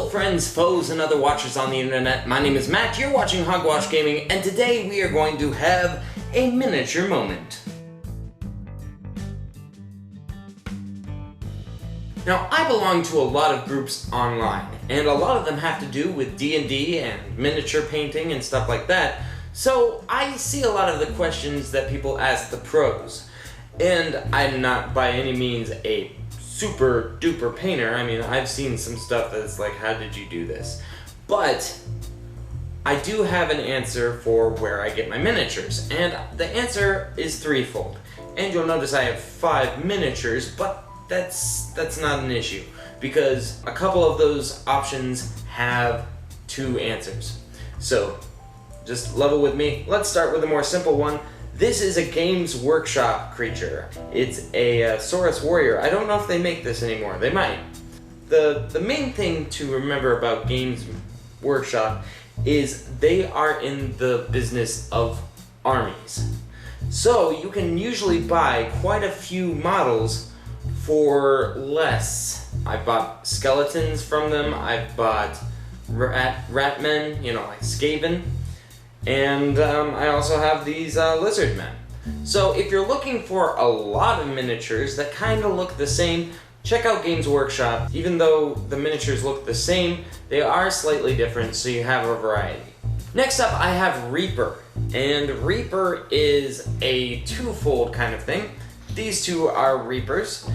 friends, foes, and other watchers on the internet. My name is Matt, you're watching Hogwash Gaming, and today we are going to have a miniature moment. Now, I belong to a lot of groups online, and a lot of them have to do with D&D and miniature painting and stuff like that, so I see a lot of the questions that people ask the pros. And I'm not by any means a super duper painter. I mean, I've seen some stuff that's like, how did you do this? But I do have an answer for where I get my miniatures, and the answer is threefold. And you'll notice I have 5 miniatures, but that's not an issue, because a couple of those options have 2 answers. So just level with me. Let's start with a more simple one. This is a Games Workshop creature. It's a Saurus Warrior. I don't know if they make this anymore. They might. The main thing to remember about Games Workshop is they are in the business of armies. So you can usually buy quite a few models for less. I've bought skeletons from them. I've bought rat men, you know, like Skaven. And I also have these lizard men. So if you're looking for a lot of miniatures that kind of look the same, check out Games Workshop. Even though the miniatures look the same, they are slightly different, so you have a variety. Next up, I have Reaper. And Reaper is a twofold kind of thing. These two are Reapers.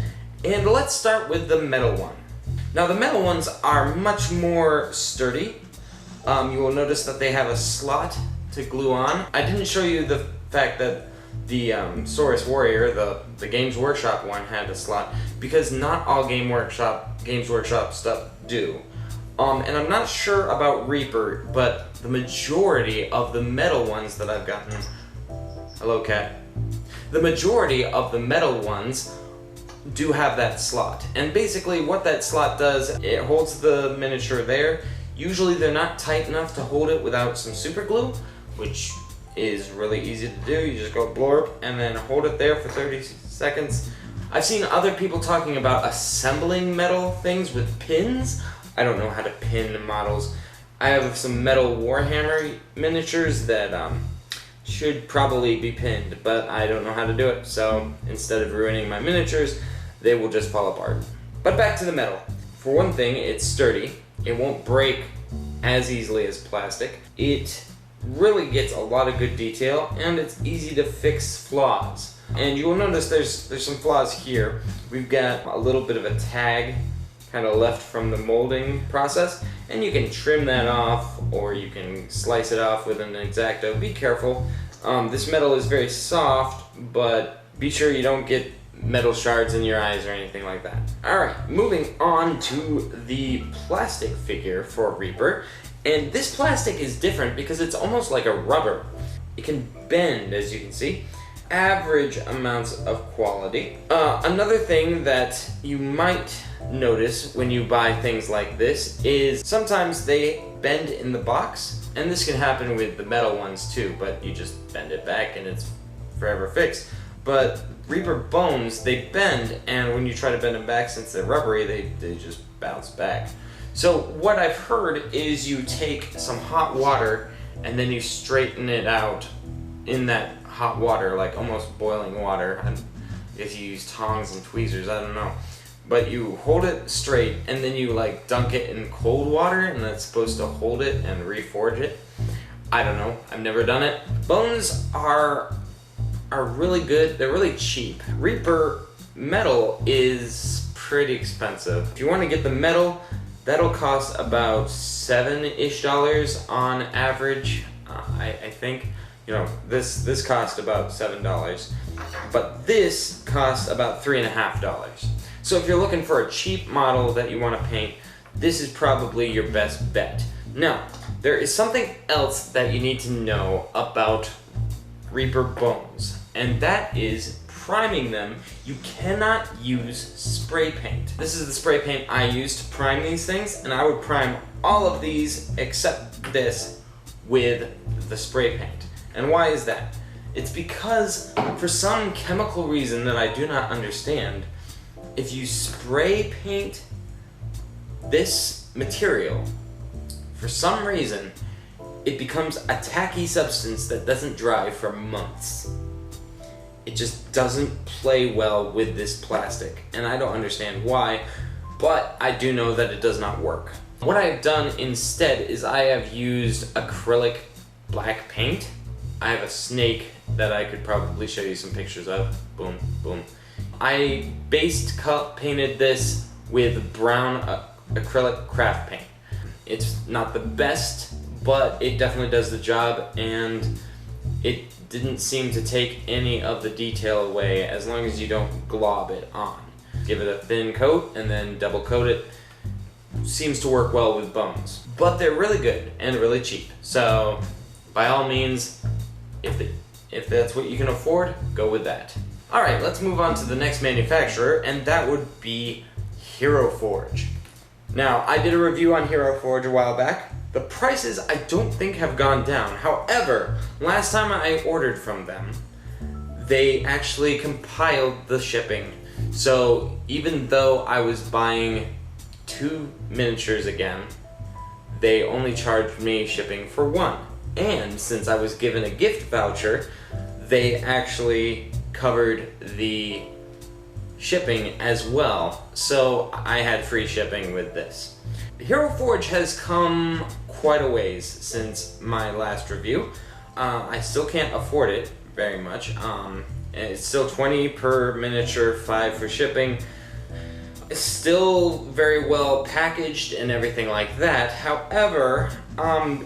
And let's start with the metal one. Now the metal ones are much more sturdy. You will notice that they have a slot to glue on. I didn't show you the fact that the Saurus Warrior, the Games Workshop one, had a slot, because not all Games Workshop stuff do. And I'm not sure about Reaper, but the majority of the metal ones that I've gotten... Hello, cat. The majority of the metal ones do have that slot. And basically what that slot does, it holds the miniature there. Usually they're not tight enough to hold it without some super glue, which is really easy to do. You just go blorp and then hold it there for 30 seconds. I've seen other people talking about assembling metal things with pins. I don't know how to pin models. I have some metal Warhammer miniatures that should probably be pinned, but I don't know how to do it. So instead of ruining my miniatures, they will just fall apart. But back to the metal. For one thing, it's sturdy. It won't break as easily as plastic. It really gets a lot of good detail, and it's easy to fix flaws. And you will notice there's some flaws here. We've got a little bit of a tag kind of left from the molding process, and you can trim that off, or you can slice it off with an X-Acto. Be careful. This metal is very soft, but be sure you don't get metal shards in your eyes or anything like that. Alright, moving on to the plastic figure for Reaper. And this plastic is different because it's almost like a rubber. It can bend, as you can see. Average amounts of quality. Another thing that you might notice when you buy things like this is sometimes they bend in the box. And this can happen with the metal ones too, but you just bend it back and it's forever fixed. But Reaper bones, they bend, and when you try to bend them back, since they're rubbery, they just bounce back. So what I've heard is you take some hot water and then you straighten it out in that hot water, like almost boiling water. And if you use tongs and tweezers, I don't know. But you hold it straight and then you like dunk it in cold water, and that's supposed to hold it and reforge it. I don't know, I've never done it. Bones are really good. They're really cheap. Reaper metal is pretty expensive. If you want to get the metal, that'll cost about $7-ish on average. I think, you know, this cost about $7, but this costs about $3.50. So if you're looking for a cheap model that you want to paint, this is probably your best bet. Now, there is something else that you need to know about Reaper bones, and that is priming them. You cannot use spray paint. This is the spray paint I use to prime these things, and I would prime all of these except this with the spray paint. And why is that? It's because for some chemical reason that I do not understand, if you spray paint this material, for some reason, it becomes a tacky substance that doesn't dry for months. It just doesn't play well with this plastic, and I don't understand why, but I do know that it does not work. What I've done instead is I have used acrylic black paint. I have a snake that I could probably show you some pictures of. Boom, boom. I painted this with brown acrylic craft paint. It's not the best, but it definitely does the job, and it didn't seem to take any of the detail away as long as you don't glob it on. Give it a thin coat and then double coat it. Seems to work well with bones. But they're really good and really cheap. So by all means, if that's what you can afford, go with that. Alright, let's move on to the next manufacturer, and that would be Hero Forge. Now, I did a review on Hero Forge a while back. The prices I don't think have gone down. However, last time I ordered from them, they actually compiled the shipping. So even though I was buying 2 miniatures again, they only charged me shipping for 1. And since I was given a gift voucher, they actually covered the shipping as well. So I had free shipping with this. Hero Forge has come quite a ways since my last review. I still can't afford it very much. It's still 20 per miniature, 5 for shipping. It's still very well packaged and everything like that. However,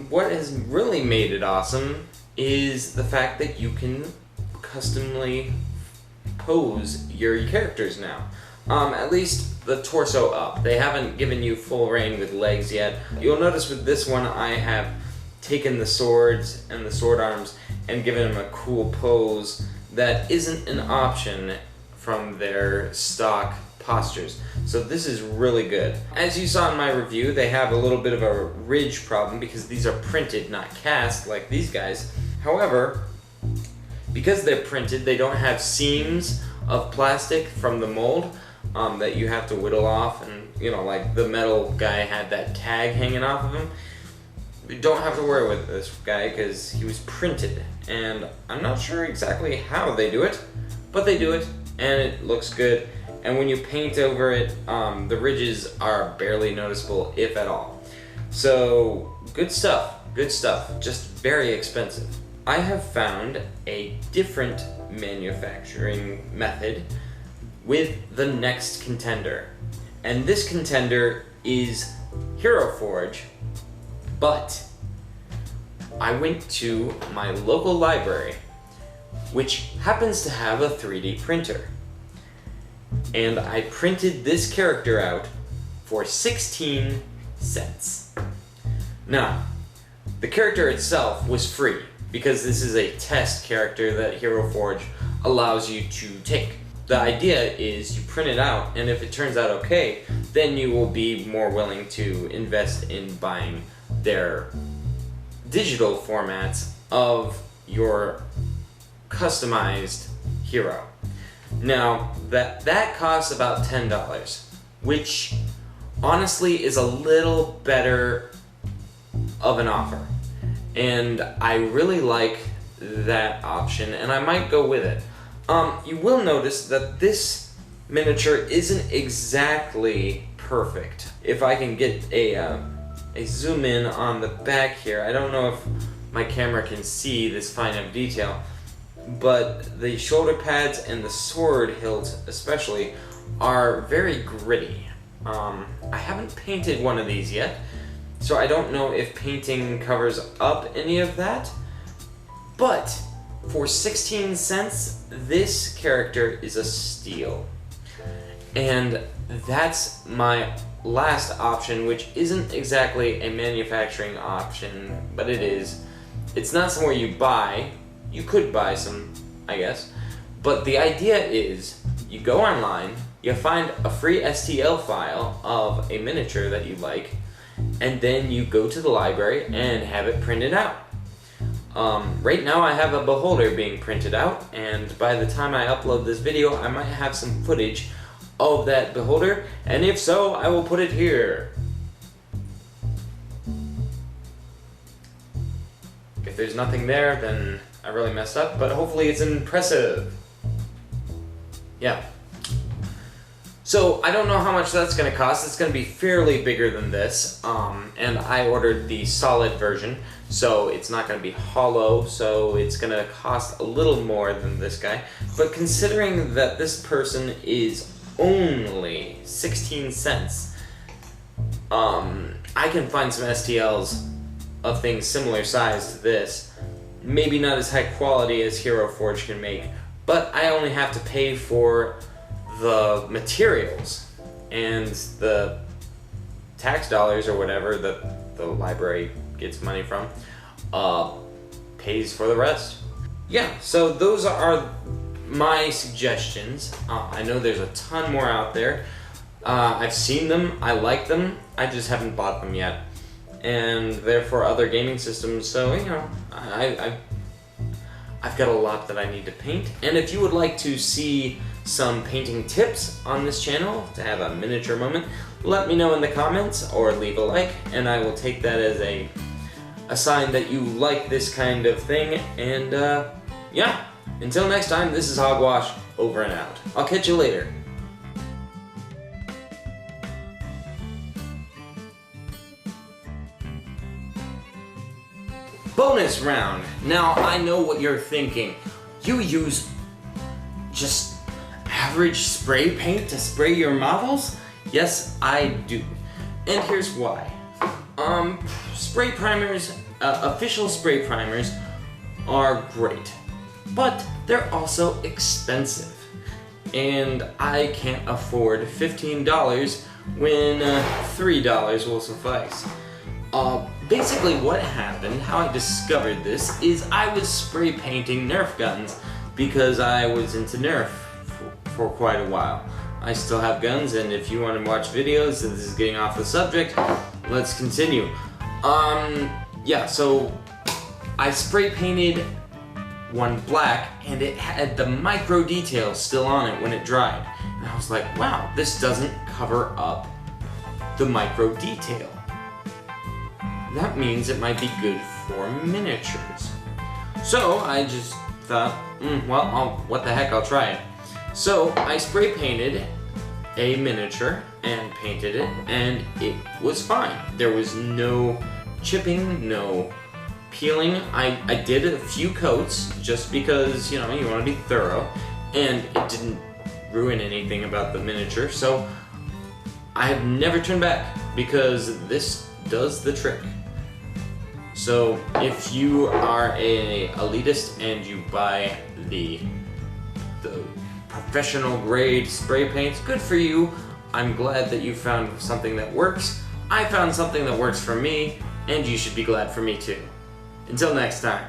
what has really made it awesome is the fact that you can customly pose your characters now. At least the torso up. They haven't given you full reign with legs yet. You'll notice with this one I have taken the swords and the sword arms and given them a cool pose that isn't an option from their stock postures. So this is really good. As you saw in my review, they have a little bit of a ridge problem because these are printed, not cast like these guys. However, because they're printed, they don't have seams of plastic from the mold that you have to whittle off, and you know, like the metal guy had that tag hanging off of him. You don't have to worry with this guy because he was printed, and I'm not sure exactly how they do it, but they do it, and it looks good. And when you paint over it, the ridges are barely noticeable, if at all. So good stuff, just very expensive. I have found a different manufacturing method with the next contender. And this contender is Hero Forge, but I went to my local library, which happens to have a 3D printer. And I printed this character out for 16 cents. Now, the character itself was free, because this is a test character that Hero Forge allows you to take. The idea is you print it out, and if it turns out okay, then you will be more willing to invest in buying their digital formats of your customized hero. Now, that costs about $10, which honestly is a little better of an offer. And I really like that option, and I might go with it. You will notice that this miniature isn't exactly perfect. If I can get a zoom in on the back here, I don't know if my camera can see this fine of detail, but the shoulder pads and the sword hilt especially are very gritty. I haven't painted one of these yet, so I don't know if painting covers up any of that, but for 16 cents, this character is a steal. And that's my last option, which isn't exactly a manufacturing option, but it is. It's not somewhere you buy. You could buy some, I guess. But the idea is, you go online, you find a free STL file of a miniature that you like, and then you go to the library and have it printed out. Right now I have a beholder being printed out, and by the time I upload this video, I might have some footage of that beholder, and if so, I will put it here. there's nothing there, then I really messed up, but hopefully it's impressive. Yeah. So I don't know how much that's going to cost. It's going to be fairly bigger than this, and I ordered the solid version, so it's not going to be hollow, so it's going to cost a little more than this guy. But considering that this person is only 16 cents, I can find some STLs of things similar size to this. Maybe not as high quality as Hero Forge can make, but I only have to pay for the materials and the tax dollars or whatever that the library gets money from pays for the rest. Yeah, so those are my suggestions. I know there's a ton more out there. I've seen them, I like them, I just haven't bought them yet. And they're for other gaming systems, so you know, I've got a lot that I need to paint. And if you would like to see some painting tips on this channel, to have a miniature moment, let me know in the comments or leave a like, and I will take that as a sign that you like this kind of thing. And yeah, until next time, this is Hogwash, over and out. I'll catch you later. Bonus round. Now I know what you're thinking. You use just average spray paint to spray your models? Yes, I do. And here's why. Spray primers, official spray primers are great, but they're also expensive. And I can't afford $15 when $3 will suffice. Basically what happened, how I discovered this, is I was spray painting Nerf guns because I was into Nerf for quite a while. I still have guns, and if you want to watch videos, this is getting off the subject, let's continue. Yeah, so I spray painted one black, and it had the micro details still on it when it dried. And I was like, wow, this doesn't cover up the micro detail. That means it might be good for miniatures. So I just thought, well, what the heck, I'll try it. So I spray painted a miniature and painted it, and it was fine. There was no chipping, no peeling. I did a few coats just because, you know, you want to be thorough, and it didn't ruin anything about the miniature, so I have never turned back because this does the trick. So if you are an elitist and you buy the professional grade spray paints, good for you. I'm glad that you found something that works. I found something that works for me, and you should be glad for me too. Until next time.